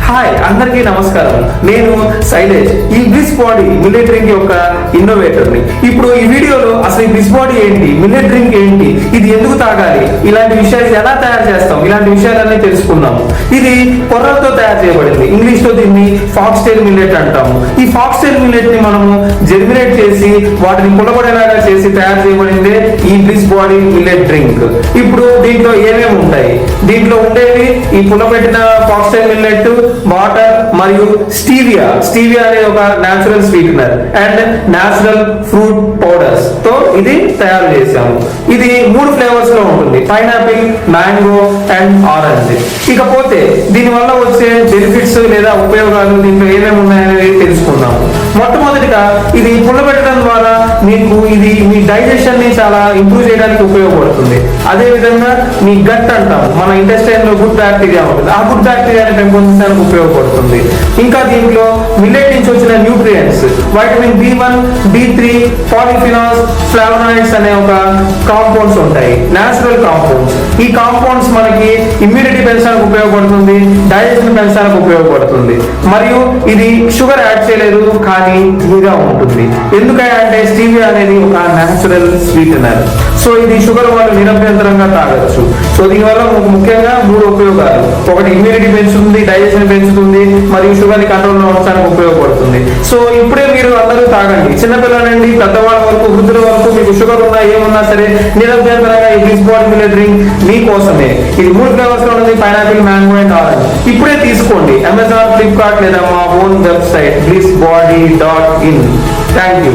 Hi అందరికీ నమస్కారం. నేను శైలేష్, ఈ బ్లిస్ బాడీ మిల్లెట్ డ్రింక్ యొక్క ఇన్నోవేటర్ని. ఇప్పుడు ఈ వీడియోలో అసలు ఈ బ్లిస్ బాడీ ఏంటి, మిల్లెట్ డ్రింక్ ఏంటి, ఇది ఎందుకు తాగాలి, ఇలాంటి విషయాలు ఎలా తయారు చేస్తాం, ఇలాంటి విషయాలన్నీ తెలుసుకుందాం. ఇది కొర్రలతో తయారు చేయబడింది. ఇంగ్లీష్ లో దీన్ని ఫాక్స్టైల్ మిల్లెట్ అంటాము. ఈ ఫాక్స్టైల్ మిల్లెట్ ని మనము జెర్మినేట్ చేసి వాటిని పుల్లబడేలాగా చేసి తయారు చేయబడిందే ఈ బ్లిస్ బాడీ మిల్లెట్ డ్రింక్. ఇప్పుడు దీంట్లో ఏమేమి ఉంటాయి? దీంట్లో ఉండేవి ఈ పుల్లబెట్టిన ఫాక్స్టైల్ మిల్లెట్, వాటర్ మరియు స్టీవియా అనేది ఒక natural sweetener and natural fruit powders తో ఇది తయారు చేశాము. ఇది 3 ఫ్లేవర్స్ లో ఉంటుంది: పైనాపిల్, మ్యాంగో అండ్ ఆరెంజ్. ఇకపోతే దీని వల్ల వచ్చే బెనిఫిట్స్ లేదా ఉపయోగాలు దీంట్లో ఏమేమి ఉన్నాయనేది తెలుసుకుందాము. మొట్టమొదటిగా ఇది పుల్లబెట్టడం ద్వారా మీకు ఇది మీ డైజెషన్ ని చాలా ఇంప్రూవ్ చేయడానికి ఉపయోగపడుతుంది. అదే విధంగా మీ గట్ అంటాము, మన ఇంటెస్టైన్ లో గుడ్ బ్యాక్టీరియా ఉంటుంది, ఆ గుడ్ బ్యాక్టీరియాని పెంపొందించడానికి ఉపయోగపడుతుంది. ఇంకా దీంట్లో మిల్లెట్ నుంచి వచ్చిన nutrients vitamin B1, B3, polyphenols, flavonoids అనే ఒక కాంపౌండ్స్ ఉంటాయి, నేచురల్ కాంపౌండ్స్. ఈ కాంపౌండ్స్ మనకి ఇమ్యూనిటీ పెంచడానికి ఉపయోగపడుతుంది, డైజెషన్ పెంచడానికి ఉపయోగపడుతుంది. మరియు ఇది షుగర్ యాడ్ చేయలేదు కానీ తీగా ఉంటుంది. ఎందుకంటే స్టీవియా అనేది ఒక నేచురల్ స్వీటనర్. సో ఇది షుగర్ వాళ్ళు నిరభ్యంతరంగా తాగొచ్చు. సో దీనివల్ల ముఖ్యంగా 3 ఉపయోగాలు: ఒకటి ఇమ్యూనిటీ పెంచుతుంది, డైజెషన్ పెంచుతుంది, మరియు షుగర్ ని కంట్రోల్లో ఉంచడానికి ఉపయోగపడుతుంది. సో ఇప్పుడే మీరు అందరూ తాగండి, చిన్నపిల్లల నుండి పెద్దవాళ్ళ వరకు, వృద్ధుల వరకు. మీకు షుగర్ ఉన్నా ఏమున్నా సరే నిరభ్యంతరంగా ఈ బ్లిస్ బాడీ మిల్లెట్ డ్రింక్ మీకోసమే. ఇది 3 ఫ్లేవర్స్ లో ఉంది: పైనాపిల్, మ్యాంగో అండ్ ఆరెంజ్. ఇప్పుడే తీసుకోండి. అమెజాన్, ఫ్లిప్కార్ట్ లేదా మా own website blissbody.in. Thank you.